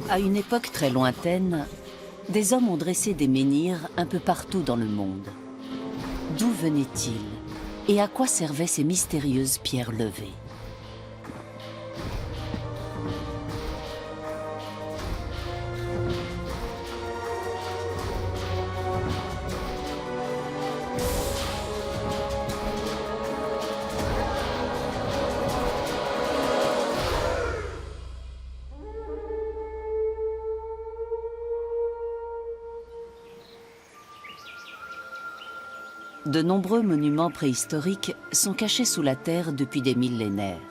À une époque très lointaine, des hommes ont dressé des menhirs un peu partout dans le monde. D'où venaient-ils et à quoi servaient ces mystérieuses pierres levées? De nombreux monuments préhistoriques sont cachés sous la terre depuis des millénaires.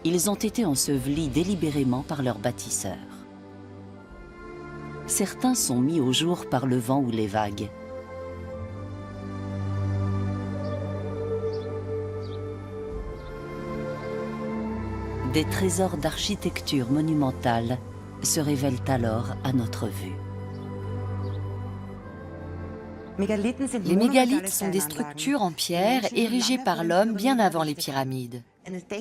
Ils ont été ensevelis délibérément par leurs bâtisseurs. Certains sont mis au jour par le vent ou les vagues. Des trésors d'architecture monumentale se révèlent alors à notre vue. Les mégalithes sont des structures en pierre érigées par l'homme bien avant les pyramides.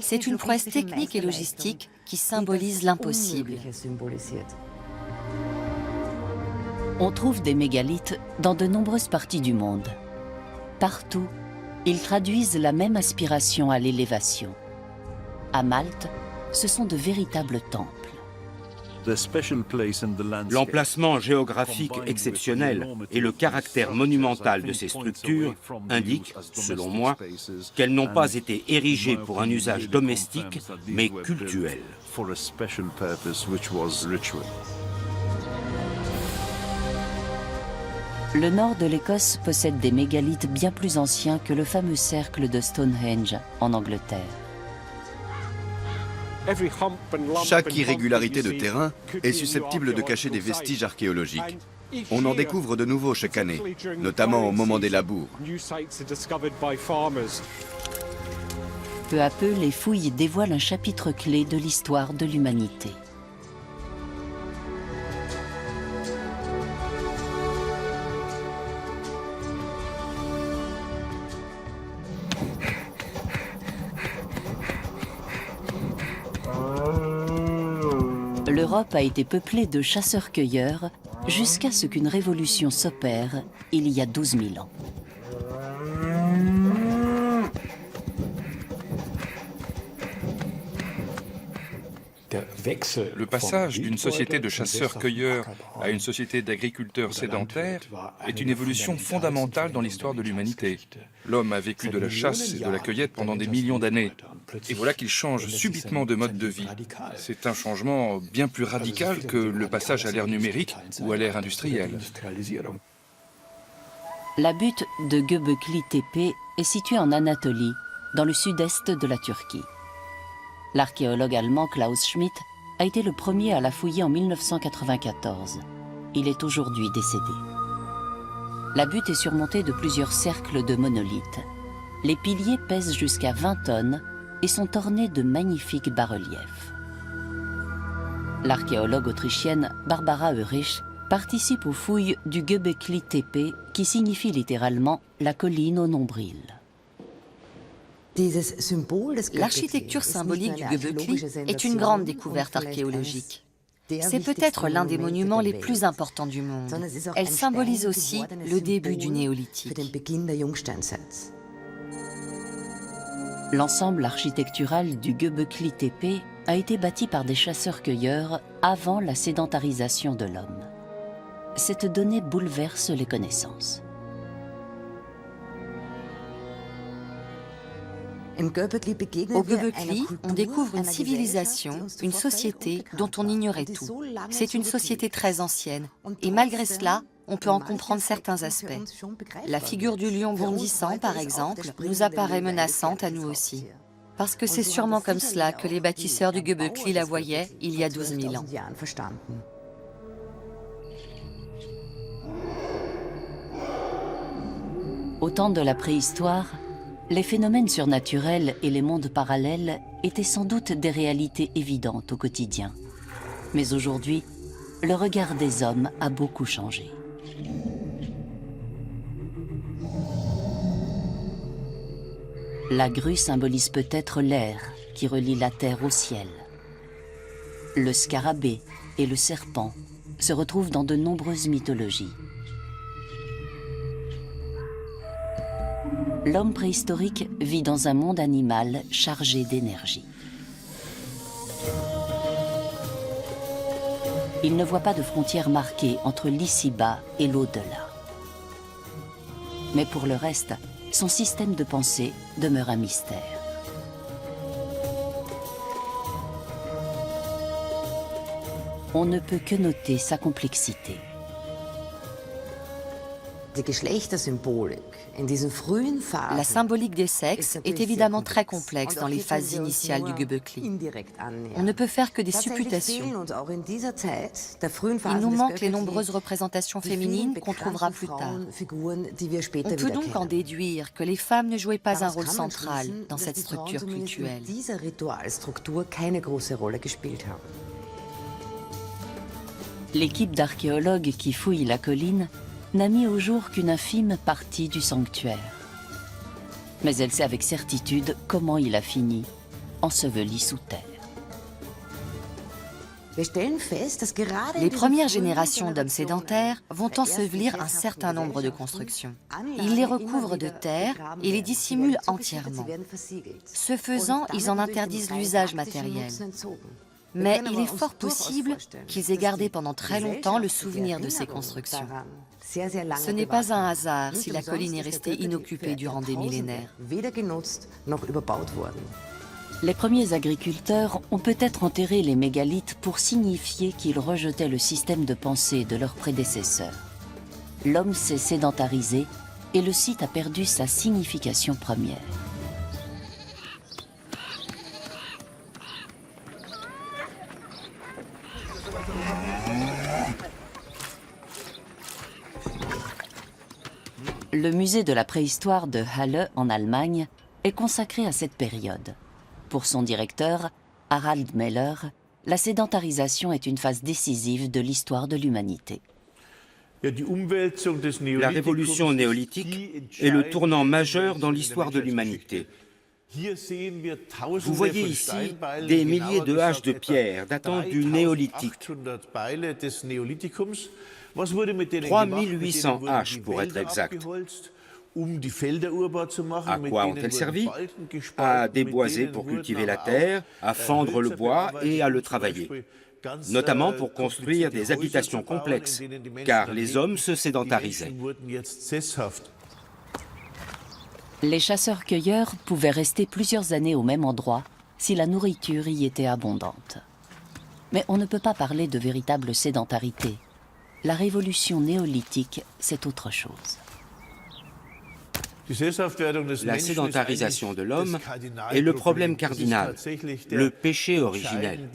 C'est une prouesse technique et logistique qui symbolise l'impossible. On trouve des mégalithes dans de nombreuses parties du monde. Partout, ils traduisent la même aspiration à l'élévation. À Malte, ce sont de véritables temples. L'emplacement géographique exceptionnel et le caractère monumental de ces structures indiquent, selon moi, qu'elles n'ont pas été érigées pour un usage domestique, mais cultuel. Le nord de l'Écosse possède des mégalithes bien plus anciens que le fameux cercle de Stonehenge en Angleterre. Chaque irrégularité de terrain est susceptible de cacher des vestiges archéologiques. On en découvre de nouveaux chaque année, notamment au moment des labours. Peu à peu, les fouilles dévoilent un chapitre clé de l'histoire de l'humanité. L'Europe a été peuplée de chasseurs-cueilleurs jusqu'à ce qu'une révolution s'opère il y a 12 000 ans. Le passage d'une société de chasseurs-cueilleurs à une société d'agriculteurs sédentaires est une évolution fondamentale dans l'histoire de l'humanité. L'homme a vécu de la chasse et de la cueillette pendant des millions d'années. Et voilà qu'il change subitement de mode de vie. C'est un changement bien plus radical que le passage à l'ère numérique ou à l'ère industrielle. La butte de Göbekli Tepe est située en Anatolie, dans le sud-est de la Turquie. L'archéologue allemand Klaus Schmidt a été le premier à la fouiller en 1994. Il est aujourd'hui décédé. La butte est surmontée de plusieurs cercles de monolithes. Les piliers pèsent jusqu'à 20 tonnes et sont ornés de magnifiques bas-reliefs. L'archéologue autrichienne Barbara Oerich participe aux fouilles du Göbekli Tepe, qui signifie littéralement « la colline au nombril ». L'architecture symbolique du Göbekli est une grande découverte archéologique. C'est peut-être l'un des monuments les plus importants du monde. Elle symbolise aussi le début du néolithique. L'ensemble architectural du Göbekli Tepe a été bâti par des chasseurs-cueilleurs avant la sédentarisation de l'homme. Cette donnée bouleverse les connaissances. Au Göbekli, on découvre une civilisation, une société dont on ignorait tout. C'est une société très ancienne, et malgré cela, on peut en comprendre certains aspects. La figure du lion bondissant, par exemple, nous apparaît menaçante à nous aussi. Parce que c'est sûrement comme cela que les bâtisseurs du Göbekli la voyaient il y a 12 000 ans. Au temps de la préhistoire, les phénomènes surnaturels et les mondes parallèles étaient sans doute des réalités évidentes au quotidien. Mais aujourd'hui, le regard des hommes a beaucoup changé. La grue symbolise peut-être l'air qui relie la terre au ciel. Le scarabée et le serpent se retrouvent dans de nombreuses mythologies. L'homme préhistorique vit dans un monde animal chargé d'énergie. Il ne voit pas de frontières marquées entre l'ici-bas et l'au-delà. Mais pour le reste, son système de pensée demeure un mystère. On ne peut que noter sa complexité. La symbolique des sexes est évidemment très complexe dans les phases initiales du Göbekli. On ne peut faire que des supputations. Il nous manque les nombreuses représentations féminines qu'on trouvera plus tard. On peut donc en déduire que les femmes ne jouaient pas un rôle central dans cette structure cultuelle. L'équipe d'archéologues qui fouille la colline n'a mis au jour qu'une infime partie du sanctuaire. Mais elle sait avec certitude comment il a fini, enseveli sous terre. Les premières générations d'hommes sédentaires vont ensevelir un certain nombre de constructions. Ils les recouvrent de terre et les dissimulent entièrement. Ce faisant, ils en interdisent l'usage matériel. Mais il est fort possible qu'ils aient gardé pendant très longtemps le souvenir de ces constructions. Ce n'est pas un hasard si la colline est restée inoccupée durant des millénaires. Les premiers agriculteurs ont peut-être enterré les mégalithes pour signifier qu'ils rejetaient le système de pensée de leurs prédécesseurs. L'homme s'est sédentarisé et le site a perdu sa signification première. Le musée de la préhistoire de Halle en Allemagne est consacré à cette période. Pour son directeur, Harald Meller, la sédentarisation est une phase décisive de l'histoire de l'humanité. La révolution néolithique est le tournant majeur dans l'histoire de l'humanité. Vous voyez ici des milliers de haches de pierre datant du néolithique. 3800 haches pour être exact. À quoi ont-elles servi? À déboiser pour cultiver la terre, à fendre le bois et à le travailler. Notamment pour construire des habitations complexes, car les hommes se sédentarisaient. Les chasseurs-cueilleurs pouvaient rester plusieurs années au même endroit si la nourriture y était abondante. Mais on ne peut pas parler de véritable sédentarité. La révolution néolithique, c'est autre chose. La sédentarisation de l'homme est le problème cardinal, le péché originel.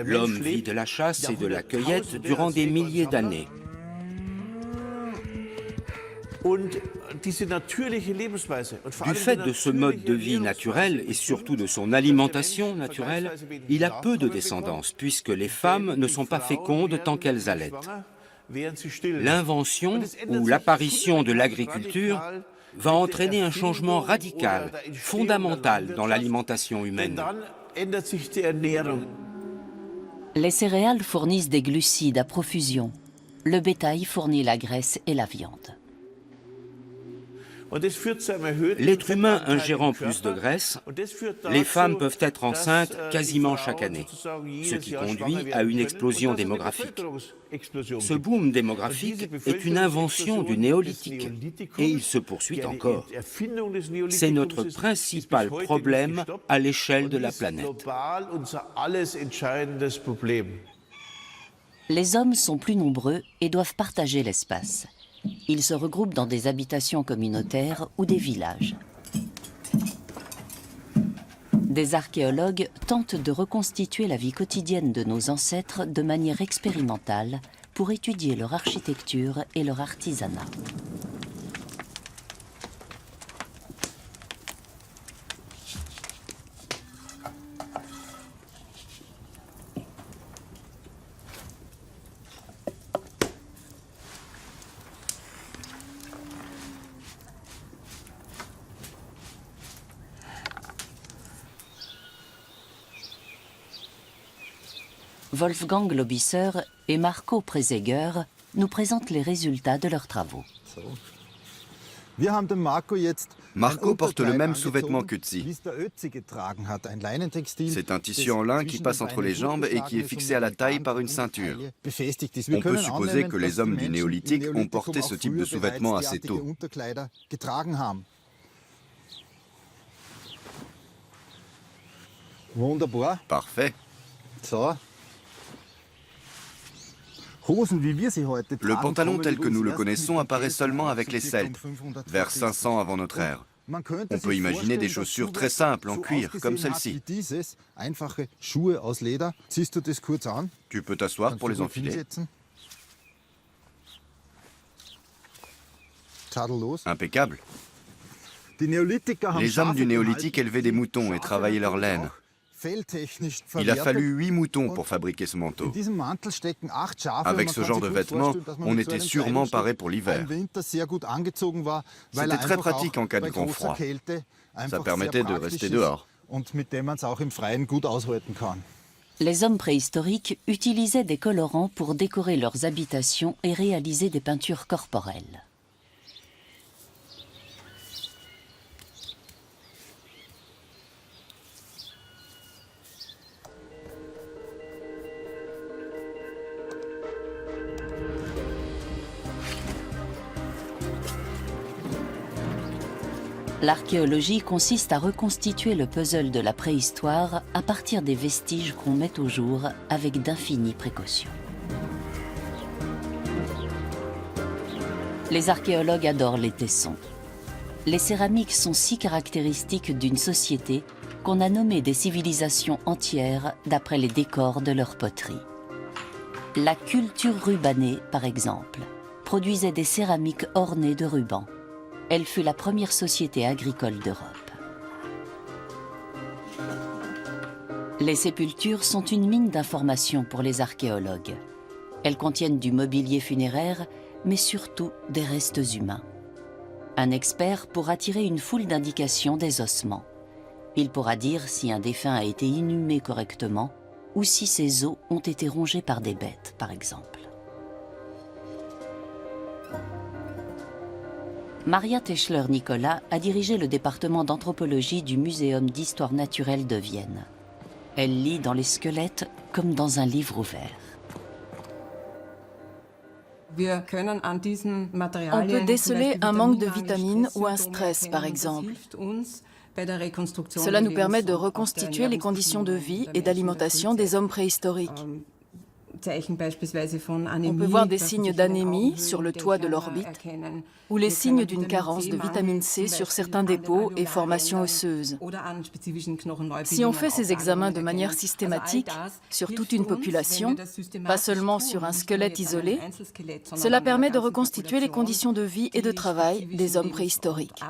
L'homme vit de la chasse et de la cueillette durant des milliers d'années. Du fait de ce mode de vie naturel et surtout de son alimentation naturelle, il a peu de descendance puisque les femmes ne sont pas fécondes tant qu'elles allaitent. L'invention ou l'apparition de l'agriculture va entraîner un changement radical, fondamental dans l'alimentation humaine. Les céréales fournissent des glucides à profusion. Le bétail fournit la graisse et la viande. L'être humain ingérant plus de graisse, les femmes peuvent être enceintes quasiment chaque année, ce qui conduit à une explosion démographique. Ce boom démographique est une invention du néolithique et il se poursuit encore. C'est notre principal problème à l'échelle de la planète. Les hommes sont plus nombreux et doivent partager l'espace. Ils se regroupent dans des habitations communautaires ou des villages. Des archéologues tentent de reconstituer la vie quotidienne de nos ancêtres de manière expérimentale pour étudier leur architecture et leur artisanat. Wolfgang Lobisser et Marco Preseger nous présentent les résultats de leurs travaux. Marco porte le même sous-vêtement qu'Ötzi. C'est un tissu en lin qui passe entre les jambes et qui est fixé à la taille par une ceinture. On peut supposer que les hommes du néolithique ont porté ce type de sous-vêtement assez tôt. Parfait. Le pantalon tel que nous le connaissons apparaît seulement avec les Celtes, vers 500 avant notre ère. On peut imaginer des chaussures très simples en cuir, comme celle-ci. Tu peux t'asseoir pour les enfiler. Impeccable. Les hommes du néolithique élevaient des moutons et travaillaient leur laine. Il a fallu 8 moutons pour fabriquer ce manteau. Avec ce genre de vêtements, on était sûrement paré pour l'hiver. C'était très pratique en cas de grand froid. Ça permettait de rester dehors. Les hommes préhistoriques utilisaient des colorants pour décorer leurs habitations et réaliser des peintures corporelles. L'archéologie consiste à reconstituer le puzzle de la préhistoire à partir des vestiges qu'on met au jour avec d'infinies précautions. Les archéologues adorent les tessons. Les céramiques sont si caractéristiques d'une société qu'on a nommé des civilisations entières d'après les décors de leur poterie. La culture rubanée, par exemple, produisait des céramiques ornées de rubans. Elle fut la première société agricole d'Europe. Les sépultures sont une mine d'informations pour les archéologues. Elles contiennent du mobilier funéraire, mais surtout des restes humains. Un expert pourra tirer une foule d'indications des ossements. Il pourra dire si un défunt a été inhumé correctement ou si ses os ont été rongés par des bêtes, par exemple. Maria Teschler-Nicolas a dirigé le département d'anthropologie du Muséum d'histoire naturelle de Vienne. Elle lit dans les squelettes comme dans un livre ouvert. On peut déceler un manque de vitamines ou un stress, par exemple. Cela nous permet de reconstituer les conditions de vie et d'alimentation des hommes préhistoriques. On peut voir des signes d'anémie sur le toit de l'orbite ou les signes d'une carence de vitamine C sur certains dépôts et formations osseuses. Si on fait ces examens de manière systématique sur toute une population, pas seulement sur un squelette isolé, cela permet de reconstituer les conditions de vie et de travail des hommes préhistoriques.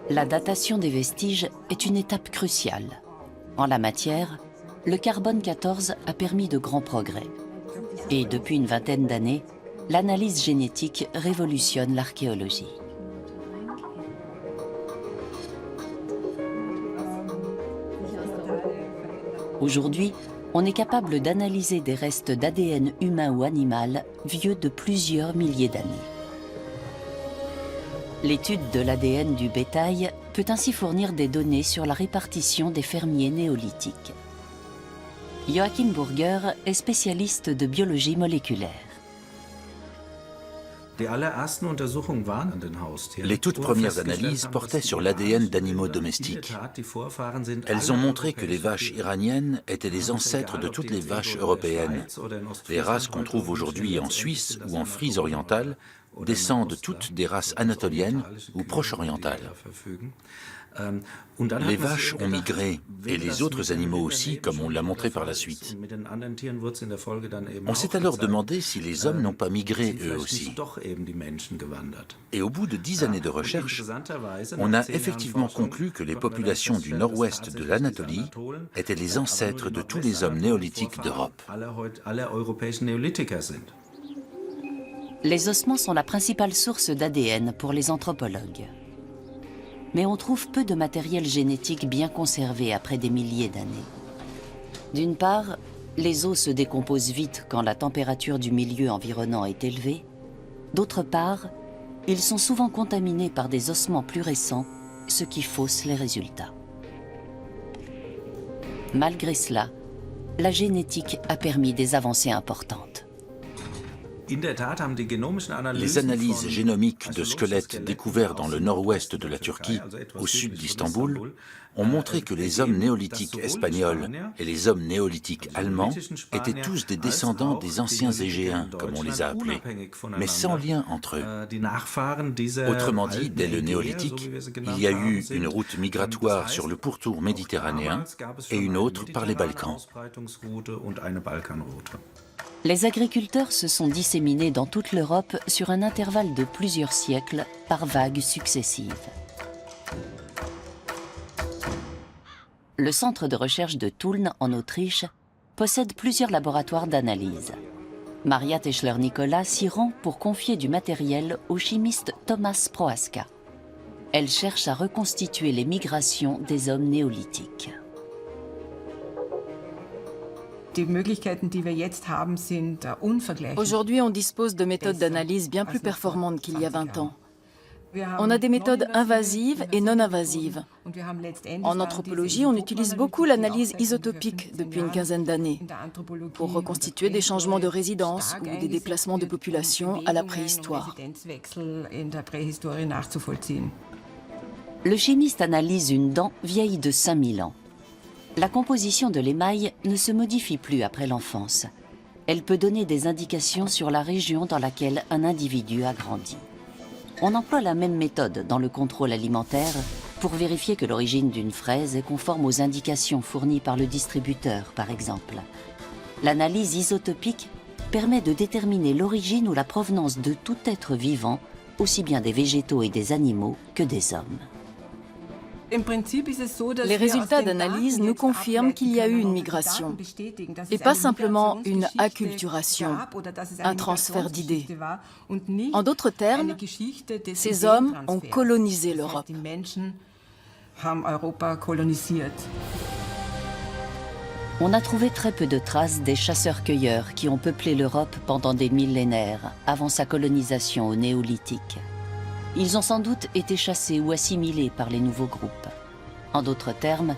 La datation des vestiges est une étape cruciale. En la matière, le carbone 14 a permis de grands progrès. Et depuis une vingtaine d'années, l'analyse génétique révolutionne l'archéologie. Aujourd'hui, on est capable d'analyser des restes d'ADN humain ou animal vieux de plusieurs milliers d'années. L'étude de l'ADN du bétail peut ainsi fournir des données sur la répartition des fermiers néolithiques. Joachim Burger est spécialiste de biologie moléculaire. Les toutes premières analyses portaient sur l'ADN d'animaux domestiques. Elles ont montré que les vaches iraniennes étaient les ancêtres de toutes les vaches européennes. Les races qu'on trouve aujourd'hui en Suisse ou en Frise orientale descendent toutes des races anatoliennes ou proche-orientales. Les vaches ont migré, et les autres animaux aussi, comme on l'a montré par la suite. On s'est alors demandé si les hommes n'ont pas migré eux aussi. Et au bout de 10 années de recherche, on a effectivement conclu que les populations du nord-ouest de l'Anatolie étaient les ancêtres de tous les hommes néolithiques d'Europe. Les ossements sont la principale source d'ADN pour les anthropologues. mais on trouve peu de matériel génétique bien conservé après des milliers d'années. D'une part, les os se décomposent vite quand la température du milieu environnant est élevée. D'autre part, ils sont souvent contaminés par des ossements plus récents, ce qui fausse les résultats. Malgré cela, la génétique a permis des avancées importantes. Les analyses génomiques de squelettes découverts dans le nord-ouest de la Turquie, au sud d'Istanbul, ont montré que les hommes néolithiques espagnols et les hommes néolithiques allemands étaient tous des descendants des anciens Égéens, comme on les a appelés, mais sans lien entre eux. Autrement dit, dès le néolithique, il y a eu une route migratoire sur le pourtour méditerranéen et une autre par les Balkans. Les agriculteurs se sont disséminés dans toute l'Europe sur un intervalle de plusieurs siècles par vagues successives. Le centre de recherche de Tulln, en Autriche, possède plusieurs laboratoires d'analyse. Maria Teschler-Nicolas s'y rend pour confier du matériel au chimiste Thomas Prohaska. Elle cherche à reconstituer les migrations des hommes néolithiques. Aujourd'hui, on dispose de méthodes d'analyse bien plus performantes qu'il y a 20 ans. On a des méthodes invasives et non invasives. En anthropologie, on utilise beaucoup l'analyse isotopique depuis une quinzaine d'années pour reconstituer des changements de résidence ou des déplacements de population à la préhistoire. Le chimiste analyse une dent vieille de 5000 ans. La composition de l'émail ne se modifie plus après l'enfance. Elle peut donner des indications sur la région dans laquelle un individu a grandi. On emploie la même méthode dans le contrôle alimentaire pour vérifier que l'origine d'une fraise est conforme aux indications fournies par le distributeur, par exemple. L'analyse isotopique permet de déterminer l'origine ou la provenance de tout être vivant, aussi bien des végétaux et des animaux que des hommes. Les résultats d'analyse nous confirment qu'il y a eu une migration, et pas simplement une acculturation, un transfert d'idées. En d'autres termes, ces hommes ont colonisé l'Europe. On a trouvé très peu de traces des chasseurs-cueilleurs qui ont peuplé l'Europe pendant des millénaires, avant sa colonisation au néolithique. Ils ont sans doute été chassés ou assimilés par les nouveaux groupes. En d'autres termes,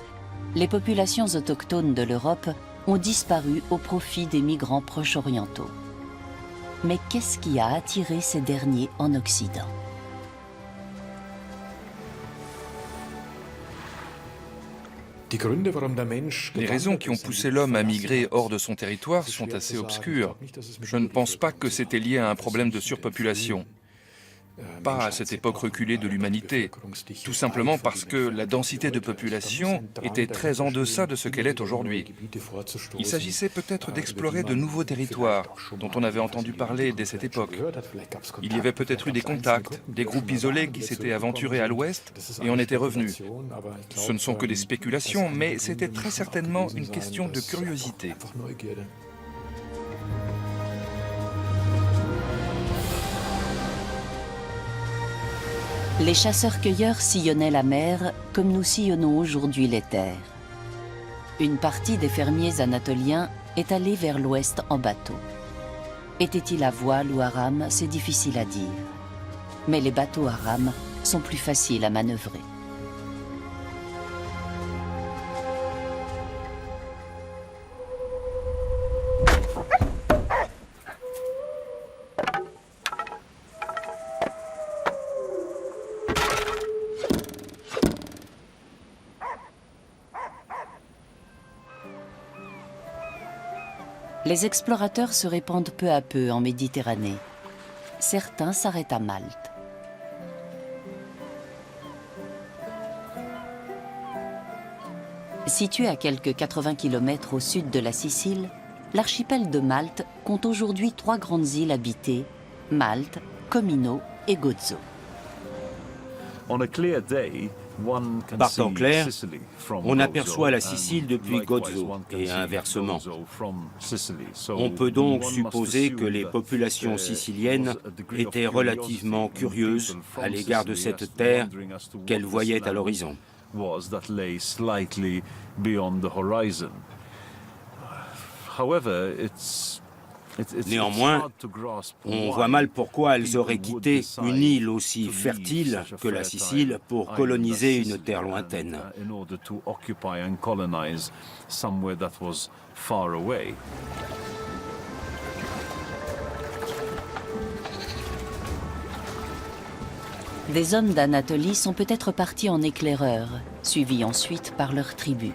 les populations autochtones de l'Europe ont disparu au profit des migrants proche-orientaux. Mais qu'est-ce qui a attiré ces derniers en Occident ? Les raisons qui ont poussé l'homme à migrer hors de son territoire sont assez obscures. Je ne pense pas que c'était lié à un problème de surpopulation. Pas à cette époque reculée de l'humanité, tout simplement parce que la densité de population était très en deçà de ce qu'elle est aujourd'hui. Il s'agissait peut-être d'explorer de nouveaux territoires dont on avait entendu parler dès cette époque. Il y avait peut-être eu des contacts, des groupes isolés qui s'étaient aventurés à l'ouest et en étaient revenus. Ce ne sont que des spéculations, mais c'était très certainement une question de curiosité. Les chasseurs-cueilleurs sillonnaient la mer comme nous sillonnons aujourd'hui les terres. Une partie des fermiers anatoliens est allée vers l'ouest en bateau. Était-il à voile ou à rame, c'est difficile à dire. Mais les bateaux à rame sont plus faciles à manœuvrer. Les explorateurs se répandent peu à peu en Méditerranée. Certains s'arrêtent à Malte. Situé à quelques 80 km au sud de la Sicile, l'archipel de Malte compte aujourd'hui 3 grandes îles habitées, Malte, Comino et Gozo. Partant clair, on aperçoit la Sicile depuis Gozo et inversement. On peut donc supposer que les populations siciliennes étaient relativement curieuses à l'égard de cette terre qu'elles voyaient à l'horizon. Néanmoins, on voit mal pourquoi elles auraient quitté une île aussi fertile que la Sicile pour coloniser une terre lointaine. Des hommes d'Anatolie sont peut-être partis en éclaireurs, suivis ensuite par leurs tribus.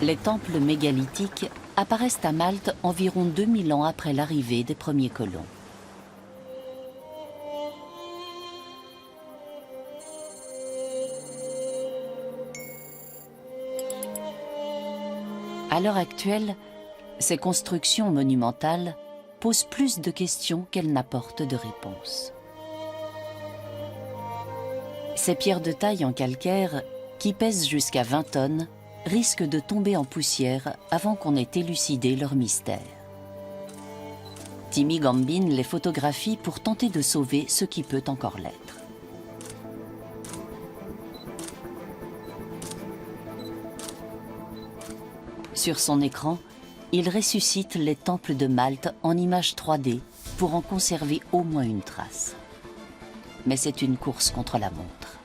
Les temples mégalithiques apparaissent à Malte environ 2000 ans après l'arrivée des premiers colons. À l'heure actuelle, ces constructions monumentales posent plus de questions qu'elles n'apportent de réponses. Ces pierres de taille en calcaire, qui pèsent jusqu'à 20 tonnes, risquent de tomber en poussière avant qu'on ait élucidé leur mystère. Timmy Gambin les photographie pour tenter de sauver ce qui peut encore l'être. Sur son écran, il ressuscite les temples de Malte en images 3D pour en conserver au moins une trace. Mais c'est une course contre la montre.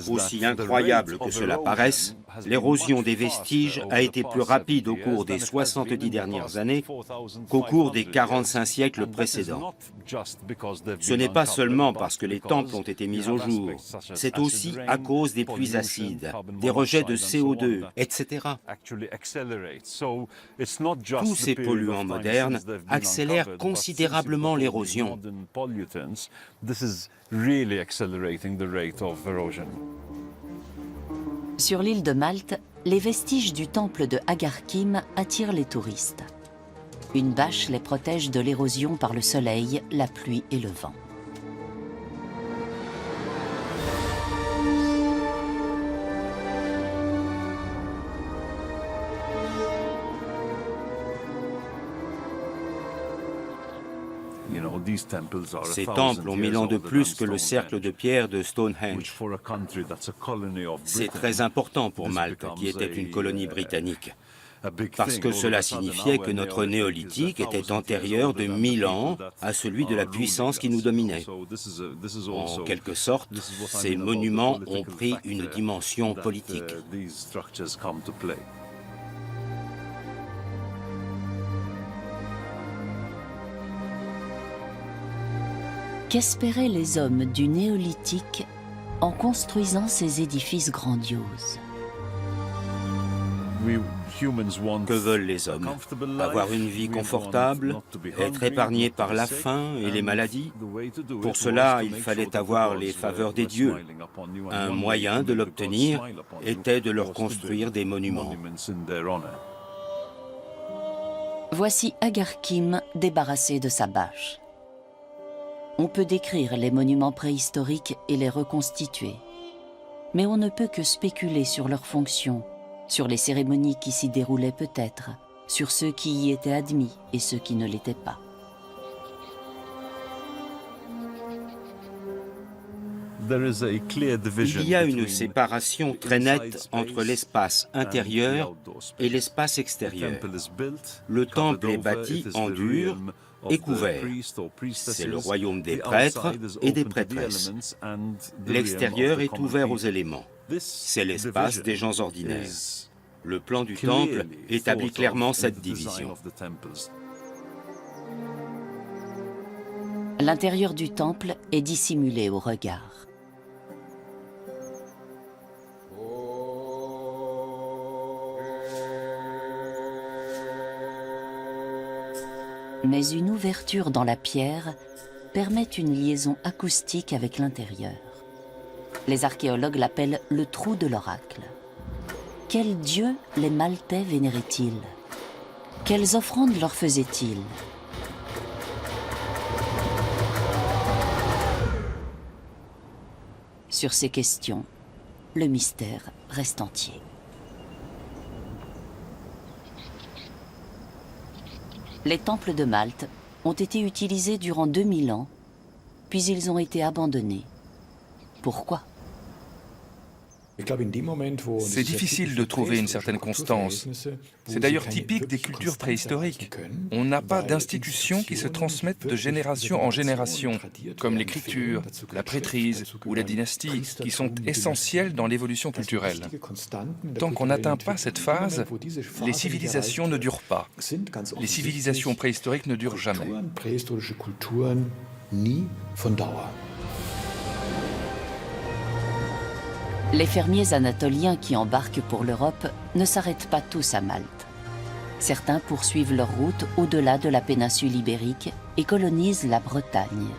Aussi incroyable que cela paraisse, l'érosion des vestiges a été plus rapide au cours des 70 dernières années qu'au cours des 45 siècles précédents. Ce n'est pas seulement parce que les temples ont été mis au jour, c'est aussi à cause des pluies acides, des rejets de CO2, etc. Tous ces polluants modernes accélèrent considérablement l'érosion. Sur l'île de Malte, les vestiges du temple de Agarkim attirent les touristes. Une bâche les protège de l'érosion par le soleil, la pluie et le vent. Ces temples ont 1000 ans de plus que le cercle de pierre de Stonehenge. C'est très important pour Malte, qui était une colonie britannique, parce que cela signifiait que notre néolithique était antérieur de 1000 ans à celui de la puissance qui nous dominait. En quelque sorte, ces monuments ont pris une dimension politique. Qu'espéraient les hommes du néolithique en construisant ces édifices grandioses? Que veulent les hommes? Avoir une vie confortable, être épargnés par la faim et les maladies? Pour cela, il fallait avoir les faveurs des dieux. Un moyen de l'obtenir était de leur construire des monuments. Voici Agarkim débarrassé de sa bâche. On peut décrire les monuments préhistoriques et les reconstituer. Mais on ne peut que spéculer sur leurs fonctions, sur les cérémonies qui s'y déroulaient peut-être, sur ceux qui y étaient admis et ceux qui ne l'étaient pas. Il y a une séparation très nette entre l'espace intérieur et l'espace extérieur. Le temple est bâti en dur et couvert. C'est le royaume des prêtres et des prêtresses. L'extérieur est ouvert aux éléments. C'est l'espace des gens ordinaires. Le plan du temple établit clairement cette division. L'intérieur du temple est dissimulé au regard. Mais une ouverture dans la pierre permet une liaison acoustique avec l'intérieur. Les archéologues l'appellent le trou de l'oracle. Quel dieu les Maltais vénéraient-ils? Quelles offrandes leur faisaient-ils? Sur ces questions, le mystère reste entier. Les temples de Malte ont été utilisés durant 2000 ans, puis ils ont été abandonnés. Pourquoi? C'est difficile de trouver une certaine constance. C'est d'ailleurs typique des cultures préhistoriques. On n'a pas d'institutions qui se transmettent de génération en génération, comme l'écriture, la prêtrise ou la dynastie, qui sont essentielles dans l'évolution culturelle. Tant qu'on n'atteint pas cette phase, les civilisations ne durent pas. Les civilisations préhistoriques ne durent jamais. Les fermiers anatoliens qui embarquent pour l'Europe ne s'arrêtent pas tous à Malte. Certains poursuivent leur route au-delà de la péninsule ibérique et colonisent la Bretagne.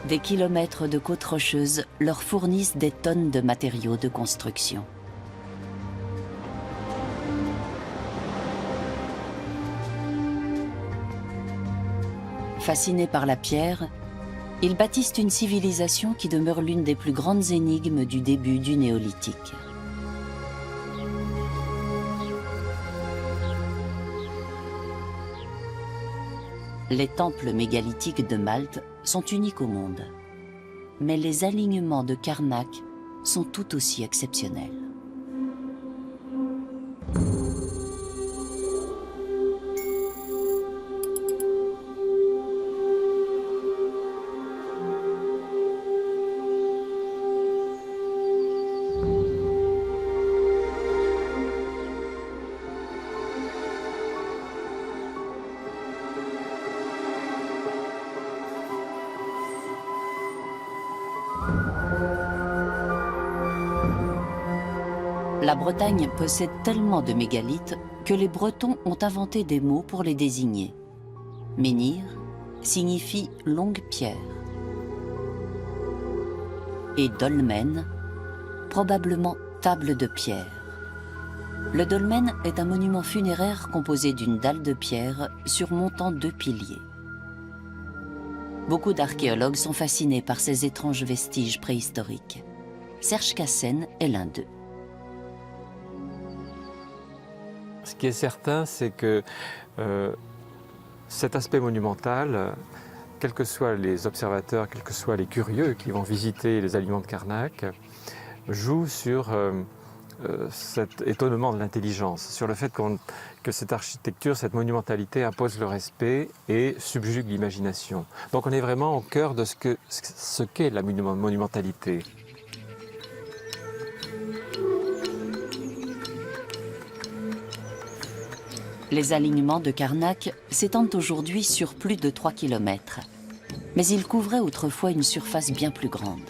Des kilomètres de côtes rocheuses leur fournissent des tonnes de matériaux de construction. Fascinés par la pierre, ils bâtissent une civilisation qui demeure l'une des plus grandes énigmes du début du néolithique. Les temples mégalithiques de Malte sont uniques au monde. Mais les alignements de Karnak sont tout aussi exceptionnels. La Bretagne possède tellement de mégalithes que les Bretons ont inventé des mots pour les désigner. Menhir signifie longue pierre. Et dolmen, probablement table de pierre. Le dolmen est un monument funéraire composé d'une dalle de pierre surmontant 2 piliers. Beaucoup d'archéologues sont fascinés par ces étranges vestiges préhistoriques. Serge Cassen est l'un d'eux. Ce qui est certain, c'est que cet aspect monumental, quels que soient les observateurs, quels que soient les curieux qui vont visiter les alignements de Karnak, joue sur cet étonnement de l'intelligence, sur le fait que cette architecture, cette monumentalité impose le respect et subjugue l'imagination. Donc on est vraiment au cœur de ce qu'est la monumentalité. Les alignements de Karnak s'étendent aujourd'hui sur plus de 3 km, mais ils couvraient autrefois une surface bien plus grande.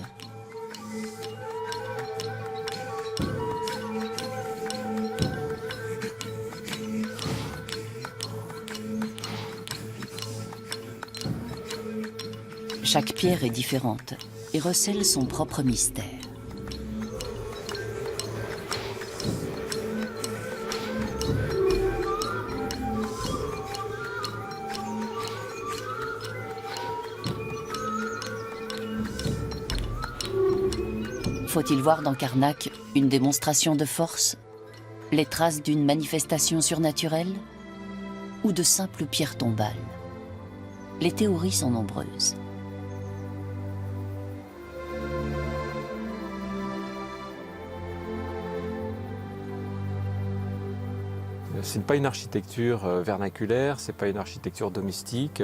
Chaque pierre est différente et recèle son propre mystère. Faut-il voir dans Karnak une démonstration de force, les traces d'une manifestation surnaturelle ou de simples pierres tombales? Les théories sont nombreuses. Ce n'est pas une architecture vernaculaire, ce n'est pas une architecture domestique.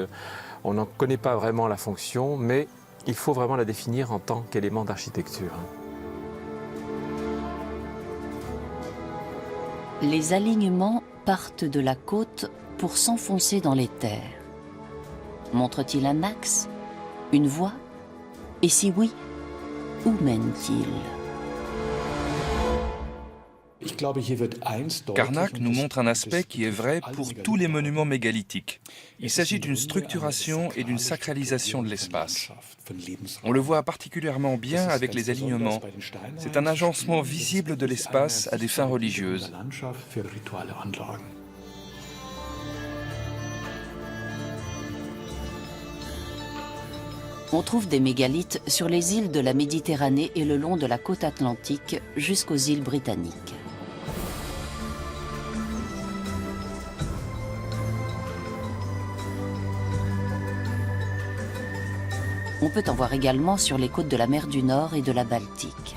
On n'en connaît pas vraiment la fonction, mais il faut vraiment la définir en tant qu'élément d'architecture. Les alignements partent de la côte pour s'enfoncer dans les terres. Montre-t-il un axe? Une voie? Et si oui, où mène-t-il? Carnac nous montre un aspect qui est vrai pour tous les monuments mégalithiques. Il s'agit d'une structuration et d'une sacralisation de l'espace. On le voit particulièrement bien avec les alignements. C'est un agencement visible de l'espace à des fins religieuses. On trouve des mégalithes sur les îles de la Méditerranée et le long de la côte atlantique jusqu'aux îles britanniques. On peut en voir également sur les côtes de la mer du Nord et de la Baltique.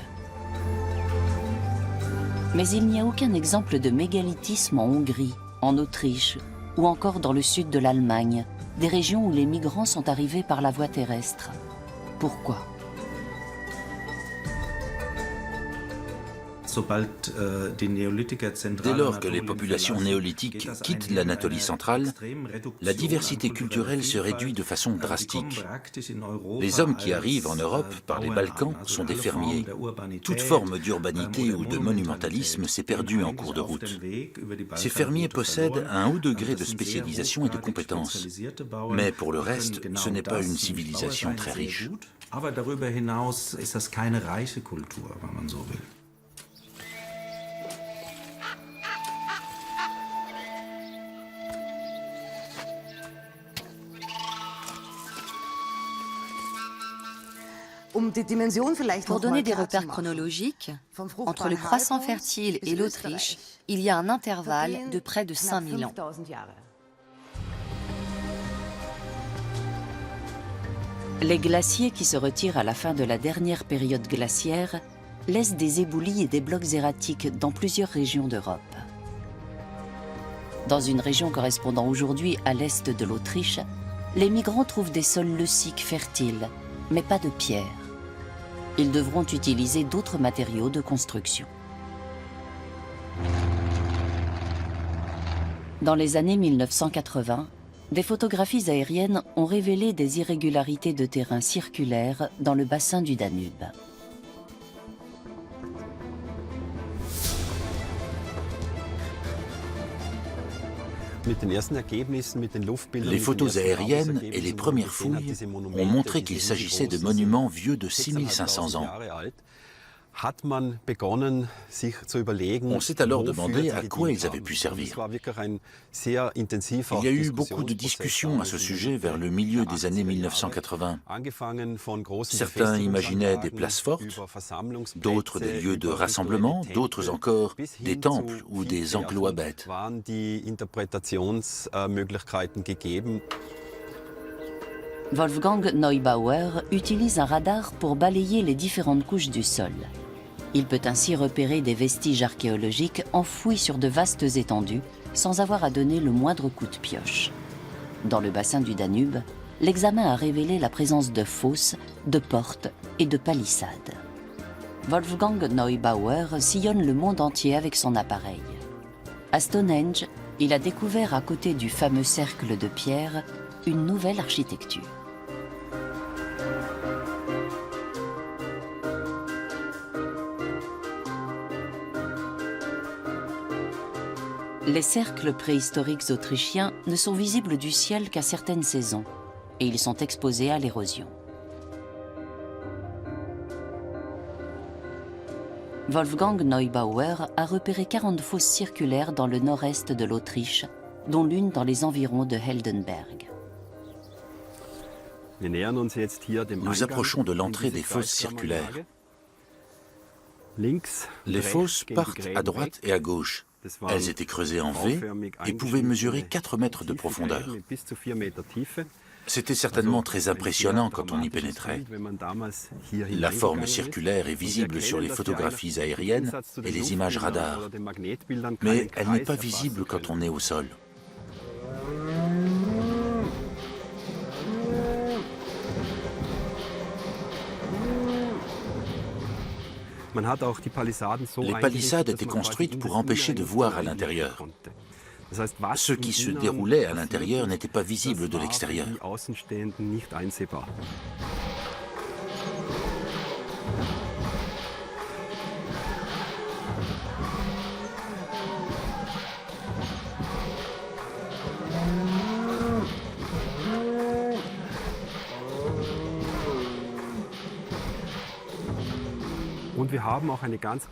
Mais il n'y a aucun exemple de mégalithisme en Hongrie, en Autriche ou encore dans le sud de l'Allemagne, des régions où les migrants sont arrivés par la voie terrestre. Pourquoi ? Dès lors que les populations néolithiques quittent l'Anatolie centrale, la diversité culturelle se réduit de façon drastique. Les hommes qui arrivent en Europe par les Balkans sont des fermiers. Toute forme d'urbanité ou de monumentalisme s'est perdue en cours de route. Ces fermiers possèdent un haut degré de spécialisation et de compétences. Mais pour le reste, ce n'est pas une civilisation très riche. Pour donner des repères chronologiques, entre le croissant fertile et l'Autriche, il y a un intervalle de près de 5000 ans. Les glaciers qui se retirent à la fin de la dernière période glaciaire laissent des éboulis et des blocs erratiques dans plusieurs régions d'Europe. Dans une région correspondant aujourd'hui à l'est de l'Autriche, les migrants trouvent des sols leuciques fertiles, mais pas de pierre. Ils devront utiliser d'autres matériaux de construction. Dans les années 1980, des photographies aériennes ont révélé des irrégularités de terrain circulaires dans le bassin du Danube. Les photos aériennes et les premières fouilles ont montré qu'il s'agissait de monuments vieux de 6500 ans. On s'est alors demandé à quoi ils avaient pu servir. Il y a eu beaucoup de discussions à ce sujet vers le milieu des années 1980. Certains imaginaient des places fortes, d'autres des lieux de rassemblement, d'autres encore des temples ou des enclos à bêtes. Wolfgang Neubauer utilise un radar pour balayer les différentes couches du sol. Il peut ainsi repérer des vestiges archéologiques enfouis sur de vastes étendues sans avoir à donner le moindre coup de pioche. Dans le bassin du Danube, l'examen a révélé la présence de fosses, de portes et de palissades. Wolfgang Neubauer sillonne le monde entier avec son appareil. À Stonehenge, il a découvert à côté du fameux cercle de pierre une nouvelle architecture. Les cercles préhistoriques autrichiens ne sont visibles du ciel qu'à certaines saisons et ils sont exposés à l'érosion. Wolfgang Neubauer a repéré 40 fosses circulaires dans le nord-est de l'Autriche, dont l'une dans les environs de Heldenberg. Nous approchons de l'entrée des fosses circulaires. Les fosses partent à droite et à gauche. Elles étaient creusées en V et pouvaient mesurer 4 mètres de profondeur. C'était certainement très impressionnant quand on y pénétrait. La forme circulaire est visible sur les photographies aériennes et les images radar, mais elle n'est pas visible quand on est au sol. Les palissades étaient construites pour empêcher de voir à l'intérieur. Ce qui se déroulait à l'intérieur n'était pas visible de l'extérieur.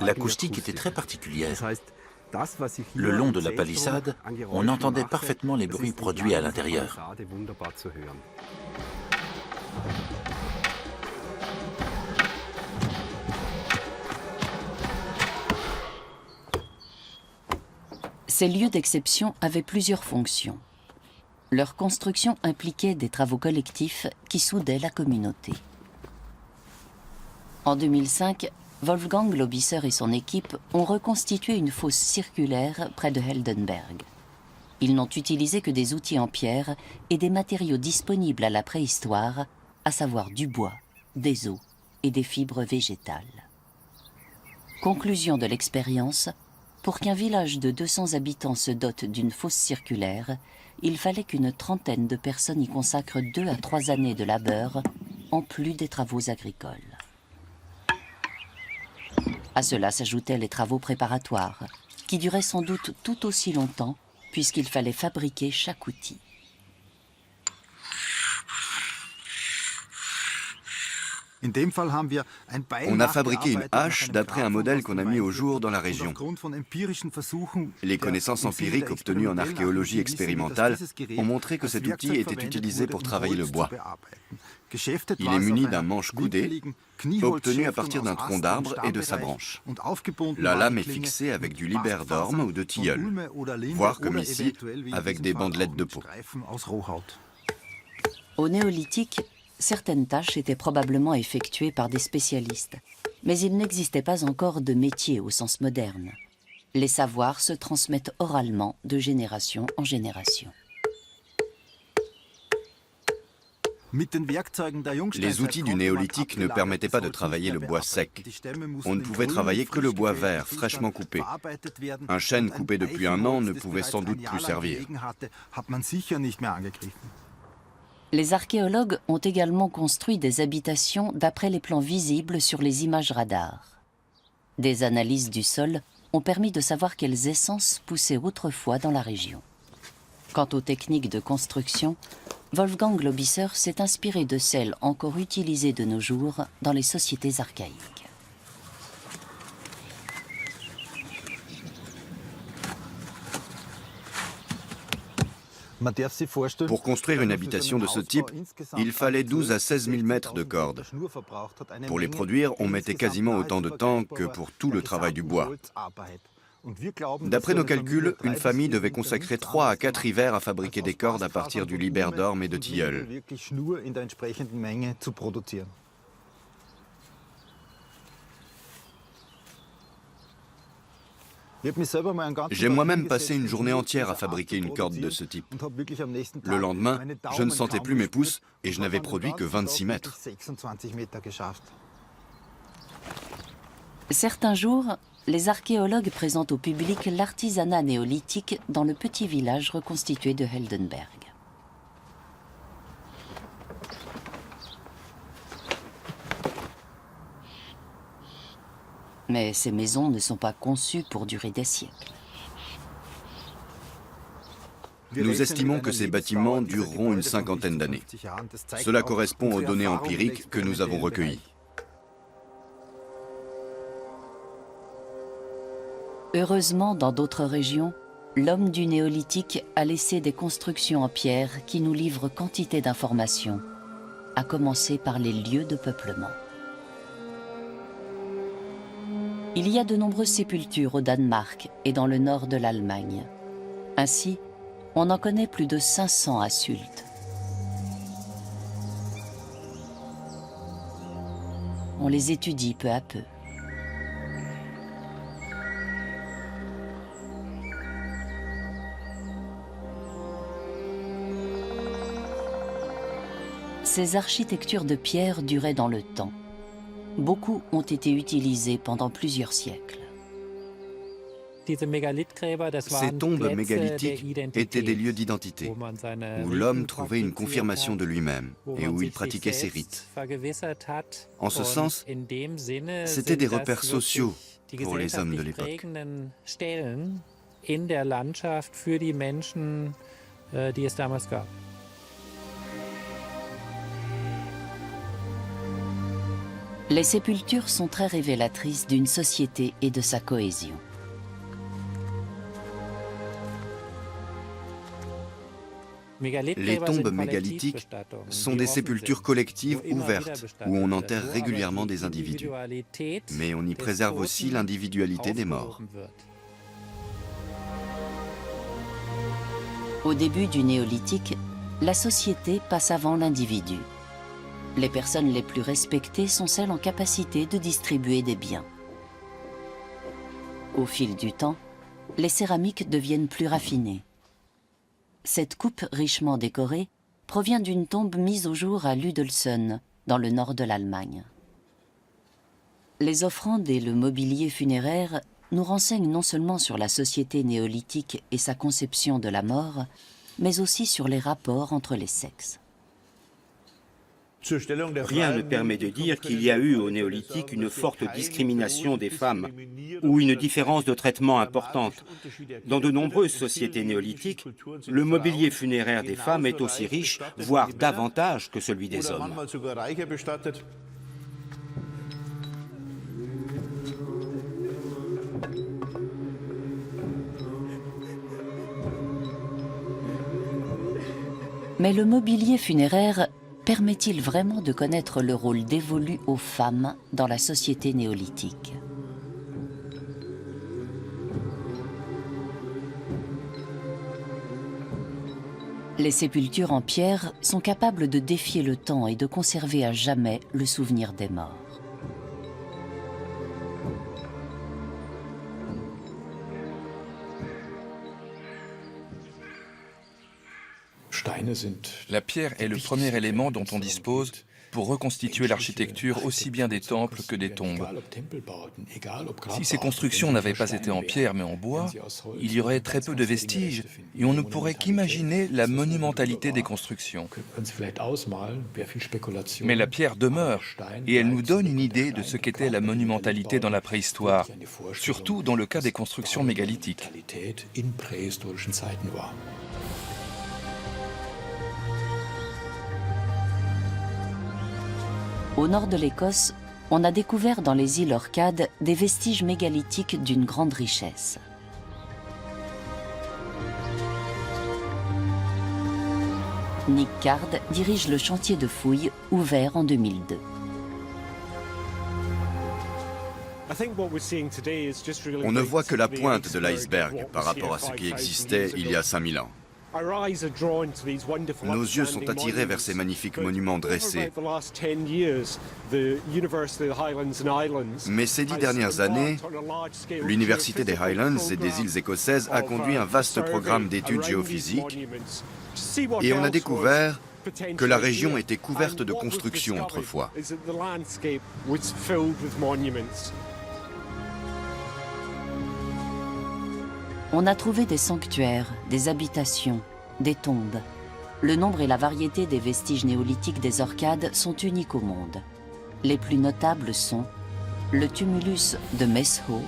L'acoustique était très particulière. Le long de la palissade, on entendait parfaitement les bruits produits à l'intérieur. Ces lieux d'exception avaient plusieurs fonctions. Leur construction impliquait des travaux collectifs qui soudaient la communauté. En 2005, Wolfgang Lobisser et son équipe ont reconstitué une fosse circulaire près de Heldenberg. Ils n'ont utilisé que des outils en pierre et des matériaux disponibles à la préhistoire, à savoir du bois, des os et des fibres végétales. Conclusion de l'expérience, pour qu'un village de 200 habitants se dote d'une fosse circulaire, il fallait qu'une trentaine de personnes y consacrent 2 à 3 années de labeur, en plus des travaux agricoles. À cela s'ajoutaient les travaux préparatoires, qui duraient sans doute tout aussi longtemps, puisqu'il fallait fabriquer chaque outil. On a fabriqué une hache d'après un modèle qu'on a mis au jour dans la région. Les connaissances empiriques obtenues en archéologie expérimentale ont montré que cet outil était utilisé pour travailler le bois. Il est muni d'un manche coudé, obtenu à partir d'un tronc d'arbre et de sa branche. La lame est fixée avec du liberdorme ou de tilleul, voire comme ici, avec des bandelettes de peau. Au néolithique, certaines tâches étaient probablement effectuées par des spécialistes, mais il n'existait pas encore de métier au sens moderne. Les savoirs se transmettent oralement de génération en génération. Les outils du néolithique ne permettaient pas de travailler le bois sec. On ne pouvait travailler que le bois vert, fraîchement coupé. Un chêne coupé depuis un an ne pouvait sans doute plus servir. Les archéologues ont également construit des habitations d'après les plans visibles sur les images radars. Des analyses du sol ont permis de savoir quelles essences poussaient autrefois dans la région. Quant aux techniques de construction, Wolfgang Lobisser s'est inspiré de celles encore utilisées de nos jours dans les sociétés archaïques. Pour construire une habitation de ce type, il fallait 12 à 16 000 mètres de cordes. Pour les produire, on mettait quasiment autant de temps que pour tout le travail du bois. D'après nos calculs, une famille devait consacrer 3 à 4 hivers à fabriquer des cordes à partir du liberdorme et de tilleul. J'ai moi-même passé une journée entière à fabriquer une corde de ce type. Le lendemain, je ne sentais plus mes pouces et je n'avais produit que 26 mètres. Certains jours, les archéologues présentent au public l'artisanat néolithique dans le petit village reconstitué de Heldenberg. Mais ces maisons ne sont pas conçues pour durer des siècles. Nous estimons que ces bâtiments dureront une cinquantaine d'années. Cela correspond aux données empiriques que nous avons recueillies. Heureusement, dans d'autres régions, l'homme du néolithique a laissé des constructions en pierre qui nous livrent quantité d'informations, à commencer par les lieux de peuplement. Il y a de nombreuses sépultures au Danemark et dans le nord de l'Allemagne. Ainsi, on en connaît plus de 500 à Sylt. On les étudie peu à peu. Ces architectures de pierre duraient dans le temps. beaucoup ont été utilisés pendant plusieurs siècles. Ces tombes mégalithiques étaient des lieux d'identité, où l'homme trouvait une confirmation de lui-même et où il pratiquait ses rites. En ce sens, c'étaient des repères sociaux pour les hommes de l'époque. Les sépultures sont très révélatrices d'une société et de sa cohésion. Les tombes mégalithiques sont des sépultures collectives ouvertes où on enterre régulièrement des individus. Mais on y préserve aussi l'individualité des morts. Au début du néolithique, la société passe avant l'individu. Les personnes les plus respectées sont celles en capacité de distribuer des biens. Au fil du temps, les céramiques deviennent plus raffinées. Cette coupe richement décorée provient d'une tombe mise au jour à Lüdelsen, dans le nord de l'Allemagne. Les offrandes et le mobilier funéraire nous renseignent non seulement sur la société néolithique et sa conception de la mort, mais aussi sur les rapports entre les sexes. Rien ne permet de dire qu'il y a eu au néolithique une forte discrimination des femmes ou une différence de traitement importante. Dans de nombreuses sociétés néolithiques, le mobilier funéraire des femmes est aussi riche, voire davantage que celui des hommes. Mais le mobilier funéraire permet-il vraiment de connaître le rôle dévolu aux femmes dans la société néolithique? Les sépultures en pierre sont capables de défier le temps et de conserver à jamais le souvenir des morts. La pierre est le premier élément dont on dispose pour reconstituer l'architecture aussi bien des temples que des tombes. Si ces constructions n'avaient pas été en pierre mais en bois, il y aurait très peu de vestiges et on ne pourrait qu'imaginer la monumentalité des constructions. Mais la pierre demeure et elle nous donne une idée de ce qu'était la monumentalité dans la préhistoire, surtout dans le cas des constructions mégalithiques. Au nord de l'Écosse, on a découvert dans les îles Orcades des vestiges mégalithiques d'une grande richesse. Nick Card dirige le chantier de fouilles ouvert en 2002. On ne voit que la pointe de l'iceberg par rapport à ce qui existait il y a 5000 ans. Nos yeux sont attirés vers ces magnifiques monuments dressés. Mais ces 10 dernières années, l'Université des Highlands et des îles écossaises a conduit un vaste programme d'études géophysiques et on a découvert que la région était couverte de constructions autrefois. On a trouvé des sanctuaires, des habitations, des tombes. Le nombre et la variété des vestiges néolithiques des Orcades sont uniques au monde. Les plus notables sont le tumulus de Mesho,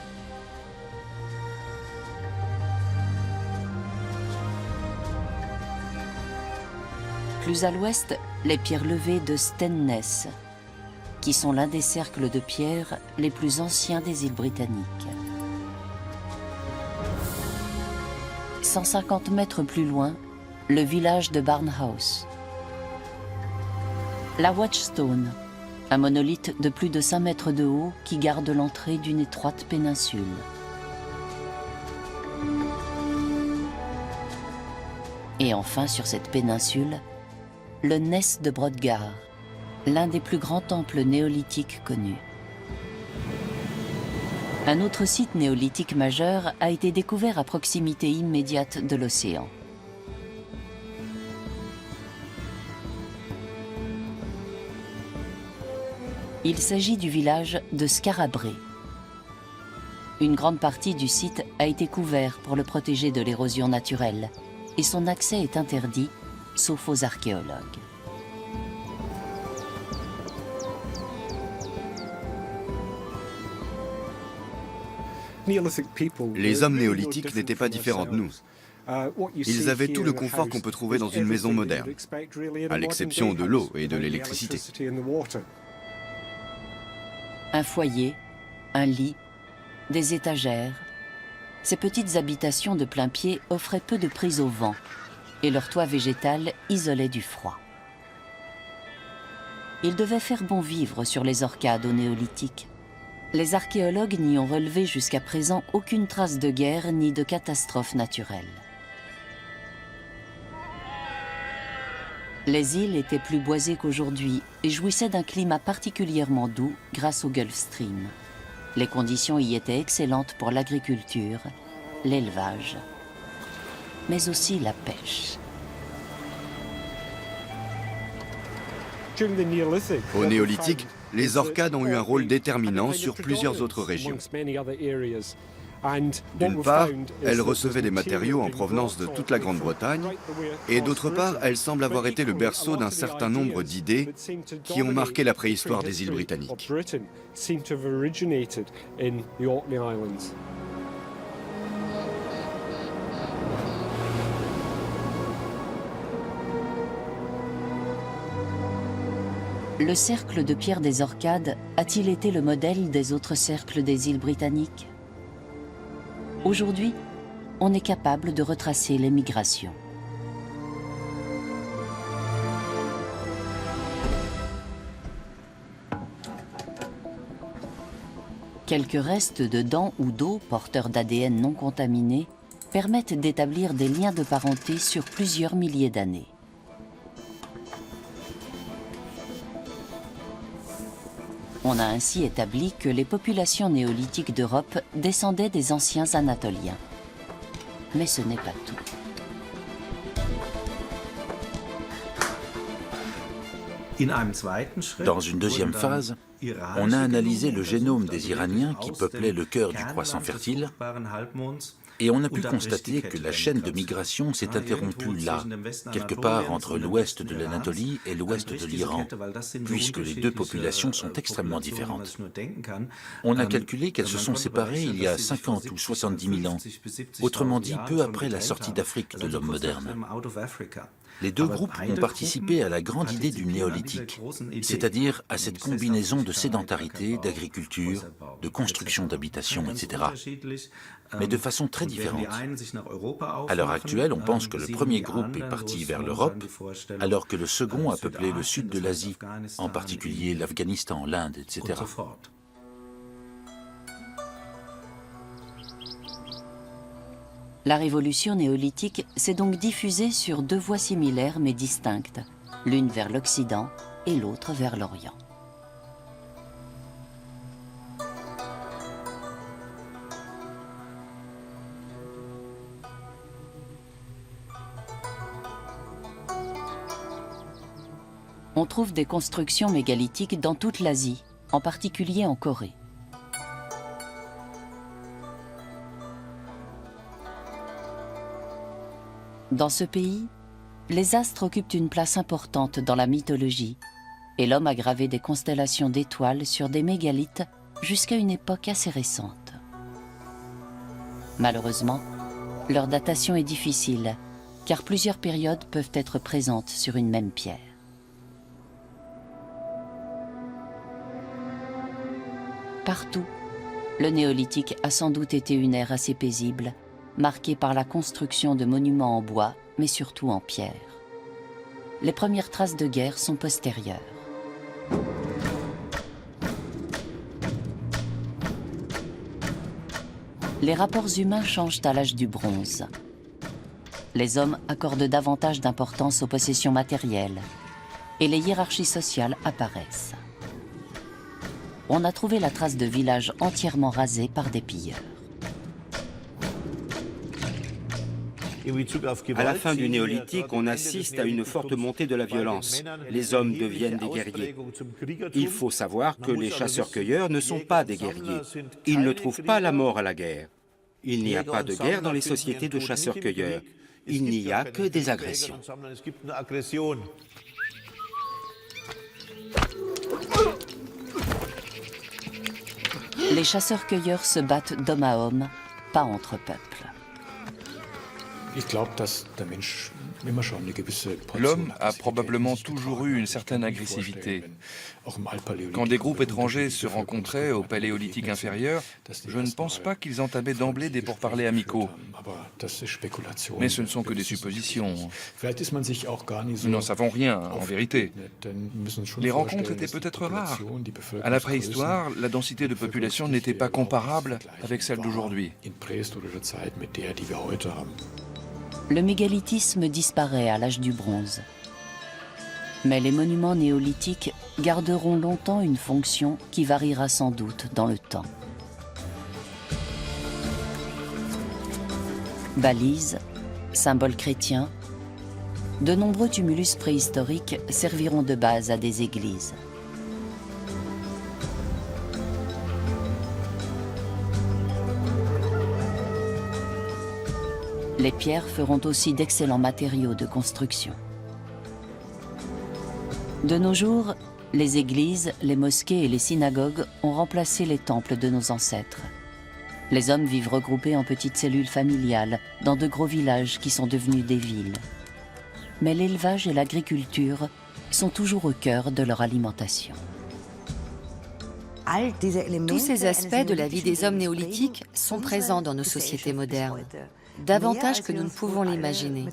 plus à l'ouest, les pierres levées de Stenness, qui sont l'un des cercles de pierre les plus anciens des îles britanniques. 150 mètres plus loin, le village de Barnhouse. La Watchstone, un monolithe de plus de 5 mètres de haut qui garde l'entrée d'une étroite péninsule. Et enfin, sur cette péninsule, le Ness de Brodgar, l'un des plus grands temples néolithiques connus. Un autre site néolithique majeur a été découvert à proximité immédiate de l'océan. Il s'agit du village de Skarabré. Une grande partie du site a été couvert pour le protéger de l'érosion naturelle et son accès est interdit, sauf aux archéologues. Les hommes néolithiques n'étaient pas différents de nous. Ils avaient tout le confort qu'on peut trouver dans une maison moderne, à l'exception de l'eau et de l'électricité. Un foyer, un lit, des étagères. Ces petites habitations de plein pied offraient peu de prise au vent et leur toit végétal isolait du froid. Il devait faire bon vivre sur les Orcades au néolithique. Les archéologues n'y ont relevé jusqu'à présent aucune trace de guerre ni de catastrophe naturelle. Les îles étaient plus boisées qu'aujourd'hui et jouissaient d'un climat particulièrement doux grâce au Gulf Stream. Les conditions y étaient excellentes pour l'agriculture, l'élevage, mais aussi la pêche. Au néolithique, les Orcades ont eu un rôle déterminant sur plusieurs autres régions. D'une part, elles recevaient des matériaux en provenance de toute la Grande-Bretagne, et d'autre part, elles semblent avoir été le berceau d'un certain nombre d'idées qui ont marqué la préhistoire des îles britanniques. Le cercle de pierre des Orcades a-t-il été le modèle des autres cercles des îles britanniques? Aujourd'hui, on est capable de retracer les migrations. Quelques restes de dents ou d'eau porteurs d'ADN non contaminé permettent d'établir des liens de parenté sur plusieurs milliers d'années. On a ainsi établi que les populations néolithiques d'Europe descendaient des anciens Anatoliens. Mais ce n'est pas tout. Dans une deuxième phase, on a analysé le génome des Iraniens qui peuplaient le cœur du croissant fertile et on a pu constater que la chaîne de migration s'est interrompue là, quelque part entre l'ouest de l'Anatolie et l'ouest de l'Iran, puisque les deux populations sont extrêmement différentes. On a calculé qu'elles se sont séparées il y a 50 ou 70 000 ans, autrement dit peu après la sortie d'Afrique de l'homme moderne. Les deux groupes ont participé à la grande idée du néolithique, c'est-à-dire à cette combinaison de sédentarité, d'agriculture, de construction d'habitations, etc., mais de façon très différente. À l'heure actuelle, on pense que le premier groupe est parti vers l'Europe, alors que le second a peuplé le sud de l'Asie, en particulier l'Afghanistan, l'Inde, etc. La révolution néolithique s'est donc diffusée sur deux voies similaires mais distinctes, l'une vers l'Occident et l'autre vers l'Orient. On trouve des constructions mégalithiques dans toute l'Asie, en particulier en Corée. Dans ce pays, les astres occupent une place importante dans la mythologie et l'homme a gravé des constellations d'étoiles sur des mégalithes jusqu'à une époque assez récente. Malheureusement, leur datation est difficile car plusieurs périodes peuvent être présentes sur une même pierre. Partout, le néolithique a sans doute été une ère assez paisible, marquée par la construction de monuments en bois, mais surtout en pierre. Les premières traces de guerre sont postérieures. Les rapports humains changent à l'âge du bronze. Les hommes accordent davantage d'importance aux possessions matérielles et les hiérarchies sociales apparaissent. On a trouvé la trace de villages entièrement rasés par des pilleurs. À la fin du néolithique, on assiste à une forte montée de la violence. Les hommes deviennent des guerriers. Il faut savoir que les chasseurs-cueilleurs ne sont pas des guerriers. Ils ne trouvent pas la mort à la guerre. Il n'y a pas de guerre dans les sociétés de chasseurs-cueilleurs. Il n'y a que des agressions. Les chasseurs-cueilleurs se battent d'homme à homme, pas entre peuples. L'homme a probablement toujours eu une certaine agressivité. Quand des groupes étrangers se rencontraient au Paléolithique inférieur, je ne pense pas qu'ils entamaient d'emblée des pourparlers amicaux. Mais ce ne sont que des suppositions. Nous n'en savons rien, en vérité. Les rencontres étaient peut-être rares. À la préhistoire, la densité de population n'était pas comparable avec celle d'aujourd'hui. Le mégalithisme disparaît à l'âge du bronze. Mais les monuments néolithiques garderont longtemps une fonction qui variera sans doute dans le temps. Balises, symboles chrétiens, de nombreux tumulus préhistoriques serviront de base à des églises. Les pierres feront aussi d'excellents matériaux de construction. De nos jours, les églises, les mosquées et les synagogues ont remplacé les temples de nos ancêtres. Les hommes vivent regroupés en petites cellules familiales dans de gros villages qui sont devenus des villes. Mais l'élevage et l'agriculture sont toujours au cœur de leur alimentation. Tous ces aspects de la vie des hommes néolithiques sont présents dans nos sociétés modernes, davantage que nous ne pouvons l'imaginer.